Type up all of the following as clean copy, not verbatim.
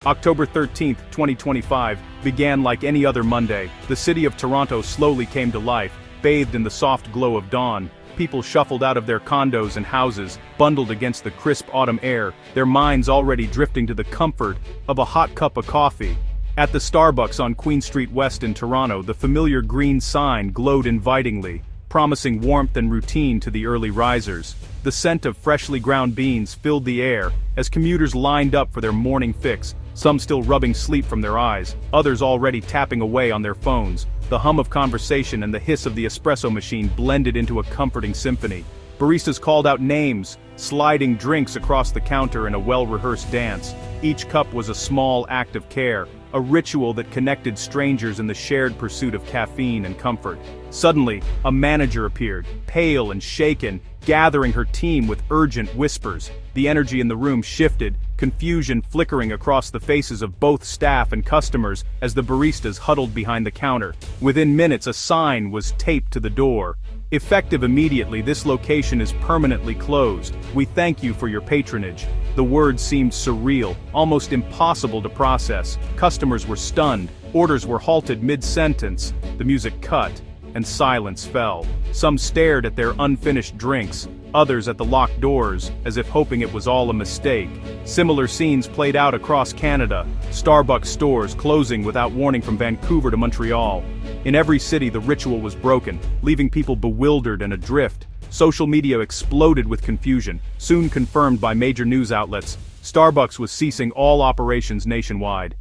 October 13, 2025, began like any other Monday. The city of Toronto slowly came to life, bathed in the soft glow of dawn. People shuffled out of their condos and houses, bundled against the crisp autumn air, their minds already drifting to the comfort of a hot cup of coffee. At the Starbucks on Queen Street West in Toronto, the familiar green sign glowed invitingly, promising warmth and routine to the early risers. The scent of freshly ground beans filled the air as commuters lined up for their morning fix, some still rubbing sleep from their eyes, others already tapping away on their phones. The hum of conversation and the hiss of the espresso machine blended into a comforting symphony. Baristas called out names, sliding drinks across the counter in a well-rehearsed dance. Each cup was a small act of care, a ritual that connected strangers in the shared pursuit of caffeine and comfort. Suddenly, a manager appeared, pale and shaken, gathering her team with urgent whispers. The energy in the room shifted, confusion flickering across the faces of both staff and customers as the baristas huddled behind the counter. Within minutes, a sign was taped to the door. Effective immediately, this location is permanently closed. We thank you for your patronage. The words seemed surreal, almost impossible to process. Customers were stunned, orders were halted mid-sentence, the music cut, and silence fell. Some stared at their unfinished drinks, others at the locked doors, as if hoping it was all a mistake. Similar scenes played out across Canada, Starbucks stores closing without warning from Vancouver to Montreal. In every city the ritual was broken, leaving people bewildered and adrift. Social media exploded with confusion, soon confirmed by major news outlets. Starbucks was ceasing all operations nationwide.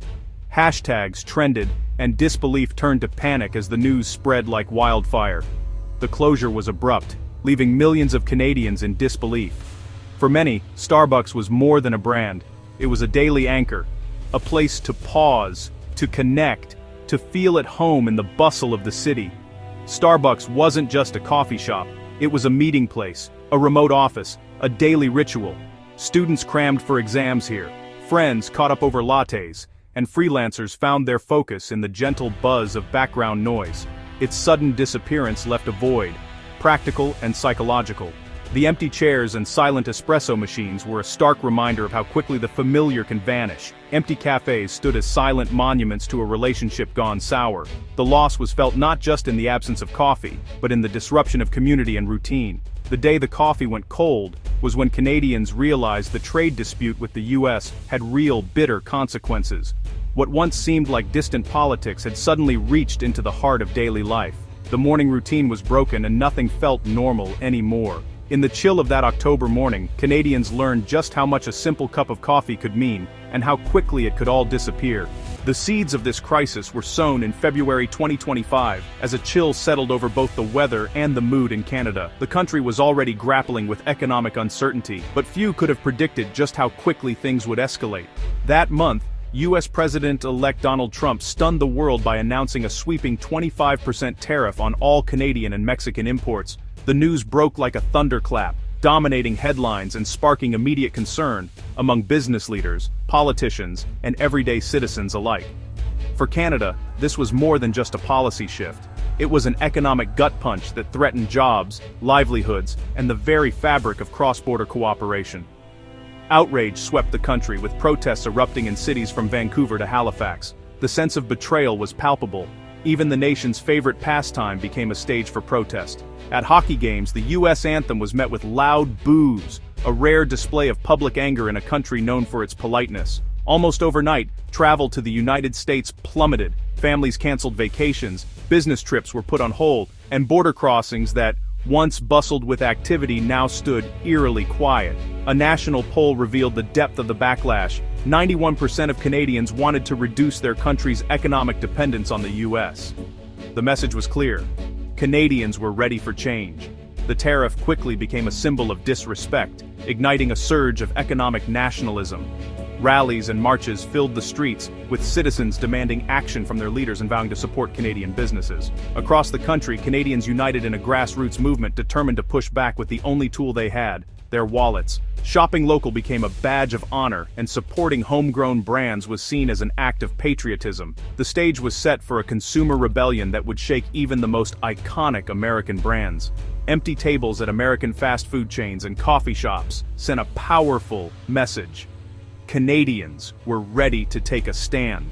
Hashtags trended, and disbelief turned to panic as the news spread like wildfire. The closure was abrupt, leaving millions of Canadians in disbelief. For many, Starbucks was more than a brand. It was a daily anchor, a place to pause, to connect, to feel at home in the bustle of the city. Starbucks wasn't just a coffee shop, it was a meeting place, a remote office, a daily ritual. Students crammed for exams here, friends caught up over lattes, and freelancers found their focus in the gentle buzz of background noise. Its sudden disappearance left a void, practical and psychological. The empty chairs and silent espresso machines were a stark reminder of how quickly the familiar can vanish. Empty cafes stood as silent monuments to a relationship gone sour. The loss was felt not just in the absence of coffee, but in the disruption of community and routine. The day the coffee went cold was when Canadians realized the trade dispute with the US had real, bitter consequences. What once seemed like distant politics had suddenly reached into the heart of daily life. The morning routine was broken and nothing felt normal anymore. In the chill of that October morning, Canadians learned just how much a simple cup of coffee could mean, and how quickly it could all disappear. The seeds of this crisis were sown in February 2025, as a chill settled over both the weather and the mood in Canada. The country was already grappling with economic uncertainty, but few could have predicted just how quickly things would escalate. That month, U.S. President-elect Donald Trump stunned the world by announcing a sweeping 25% tariff on all Canadian and Mexican imports. The news broke like a thunderclap, dominating headlines and sparking immediate concern among business leaders, politicians, and everyday citizens alike. For Canada, this was more than just a policy shift. It was an economic gut punch that threatened jobs, livelihoods, and the very fabric of cross-border cooperation. Outrage swept the country, with protests erupting in cities from Vancouver to Halifax. The sense of betrayal was palpable. Even the nation's favorite pastime became a stage for protest. At hockey games, the U.S. anthem was met with loud boos, a rare display of public anger in a country known for its politeness. Almost overnight, travel to the United States plummeted. Families canceled vacations, business trips were put on hold, and border crossings that once bustled with activity now stood eerily quiet. A national poll revealed the depth of the backlash. 91% of Canadians wanted to reduce their country's economic dependence on the U.S. The message was clear. Canadians were ready for change. The tariff quickly became a symbol of disrespect, igniting a surge of economic nationalism. Rallies and marches filled the streets, with citizens demanding action from their leaders and vowing to support Canadian businesses. Across the country, Canadians united in a grassroots movement determined to push back with the only tool they had, their wallets. Shopping local became a badge of honor, and supporting homegrown brands was seen as an act of patriotism. The stage was set for a consumer rebellion that would shake even the most iconic American brands. Empty tables at American fast food chains and coffee shops sent a powerful message. Canadians were ready to take a stand.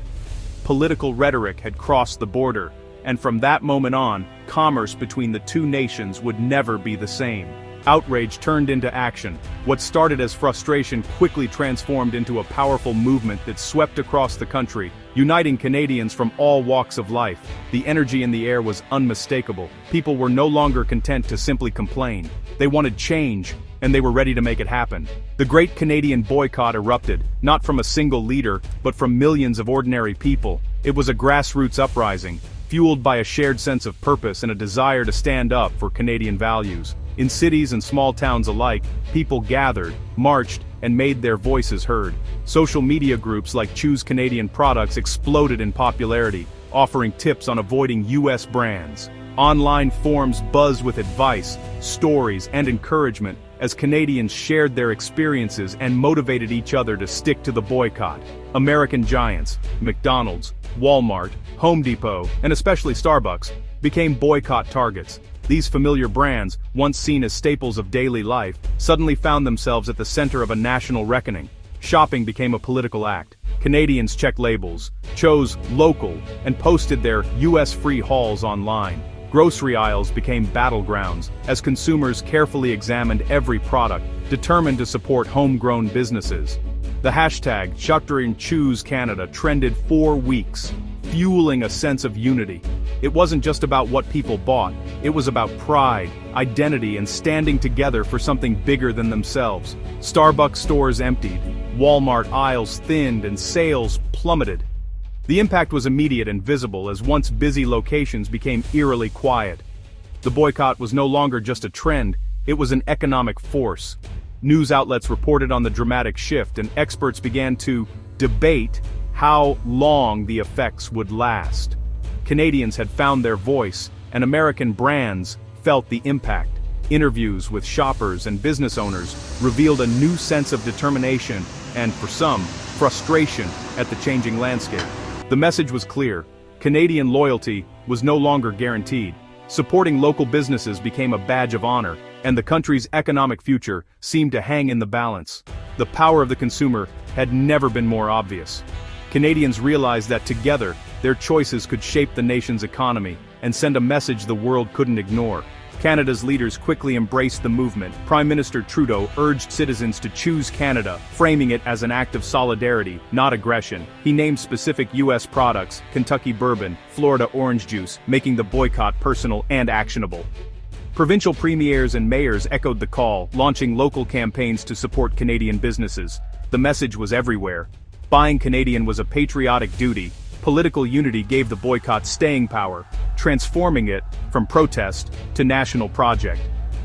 Political rhetoric had crossed the border, and from that moment on, commerce between the two nations would never be the same. Outrage turned into action. What started as frustration quickly transformed into a powerful movement that swept across the country, uniting Canadians from all walks of life. The energy in the air was unmistakable. People were no longer content to simply complain. They wanted change, and they were ready to make it happen. The Great Canadian Boycott erupted, not from a single leader, but from millions of ordinary people. It was a grassroots uprising, fueled by a shared sense of purpose and a desire to stand up for Canadian values. In cities and small towns alike, people gathered, marched, and made their voices heard. Social media groups like Choose Canadian Products exploded in popularity, offering tips on avoiding U.S. brands. Online forums buzzed with advice, stories, and encouragement as Canadians shared their experiences and motivated each other to stick to the boycott. American giants, McDonald's, Walmart, Home Depot, and especially Starbucks, became boycott targets. These familiar brands, once seen as staples of daily life, suddenly found themselves at the center of a national reckoning. Shopping became a political act. Canadians checked labels, chose local, and posted their US-free hauls online. Grocery aisles became battlegrounds as consumers carefully examined every product, determined to support homegrown businesses. The hashtag #ChoosCanada trended for weeks, fueling a sense of unity. It wasn't just about what people bought, it was about pride, identity, and standing together for something bigger than themselves. Starbucks stores emptied, Walmart aisles thinned, and sales plummeted. The impact was immediate and visible as once busy locations became eerily quiet. The boycott was no longer just a trend, it was an economic force. News outlets reported on the dramatic shift, and experts began to debate how long the effects would last. Canadians had found their voice, and American brands felt the impact. Interviews with shoppers and business owners revealed a new sense of determination and, for some, frustration at the changing landscape. The message was clear: Canadian loyalty was no longer guaranteed. Supporting local businesses became a badge of honor, and the country's economic future seemed to hang in the balance. The power of the consumer had never been more obvious. Canadians realized that together, their choices could shape the nation's economy and send a message the world couldn't ignore. Canada's leaders quickly embraced the movement. Prime Minister Trudeau urged citizens to choose Canada, framing it as an act of solidarity, not aggression. He named specific U.S. products, Kentucky bourbon, Florida orange juice, making the boycott personal and actionable. Provincial premiers and mayors echoed the call, launching local campaigns to support Canadian businesses. The message was everywhere. Buying Canadian was a patriotic duty. Political unity gave the boycott staying power, transforming it from protest to national project.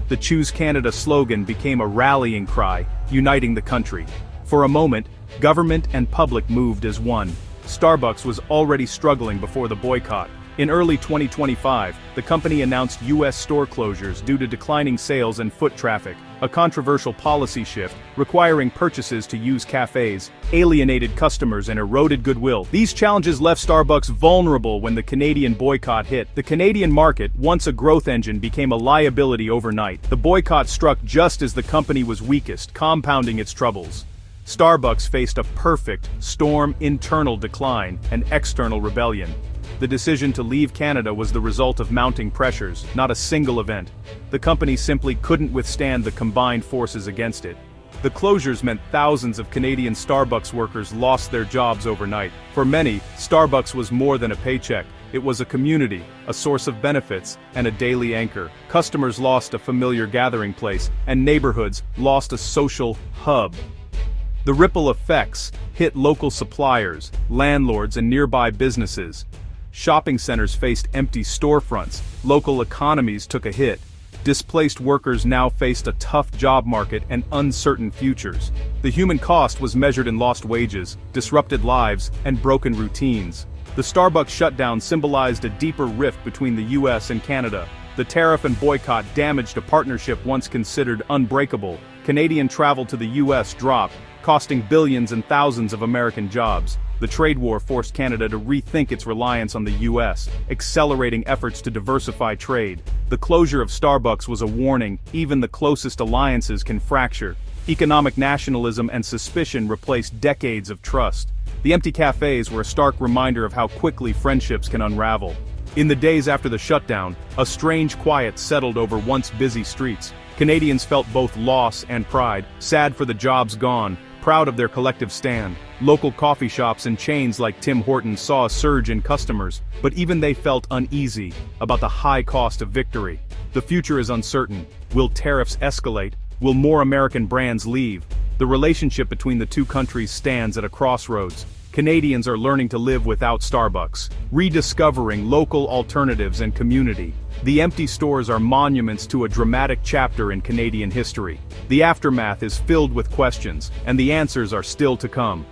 The Choose Canada slogan became a rallying cry, uniting the country. For a moment, government and public moved as one. Starbucks was already struggling before the boycott. In early 2025, the company announced U.S. store closures due to declining sales and foot traffic, a controversial policy shift requiring purchases to use cafes, alienated customers and eroded goodwill. These challenges left Starbucks vulnerable when the Canadian boycott hit. The Canadian market, once a growth engine, became a liability overnight. The boycott struck just as the company was weakest, compounding its troubles. Starbucks faced a perfect storm: internal decline and external rebellion. The decision to leave Canada was the result of mounting pressures, not a single event. The company simply couldn't withstand the combined forces against it. The closures meant thousands of Canadian Starbucks workers lost their jobs overnight. For many, Starbucks was more than a paycheck. It was a community, a source of benefits, and a daily anchor. Customers lost a familiar gathering place, and neighborhoods lost a social hub. The ripple effects hit local suppliers, landlords, and nearby businesses. Shopping centers faced empty storefronts, local economies took a hit. Displaced workers now faced a tough job market and uncertain futures. The human cost was measured in lost wages, disrupted lives, and broken routines. The Starbucks shutdown symbolized a deeper rift between the US and Canada. The tariff and boycott damaged a partnership once considered unbreakable. Canadian travel to the US dropped, costing billions and thousands of American jobs. The trade war forced Canada to rethink its reliance on the US, accelerating efforts to diversify trade. The closure of Starbucks was a warning: even the closest alliances can fracture. Economic nationalism and suspicion replaced decades of trust. The empty cafes were a stark reminder of how quickly friendships can unravel. In the days after the shutdown, a strange quiet settled over once busy streets. Canadians felt both loss and pride, sad for the jobs gone, proud of their collective stand. Local coffee shops and chains like Tim Hortons saw a surge in customers, but even they felt uneasy about the high cost of victory. The future is uncertain. Will tariffs escalate? Will more American brands leave? The relationship between the two countries stands at a crossroads. Canadians are learning to live without Starbucks, rediscovering local alternatives and community. The empty stores are monuments to a dramatic chapter in Canadian history. The aftermath is filled with questions, and the answers are still to come.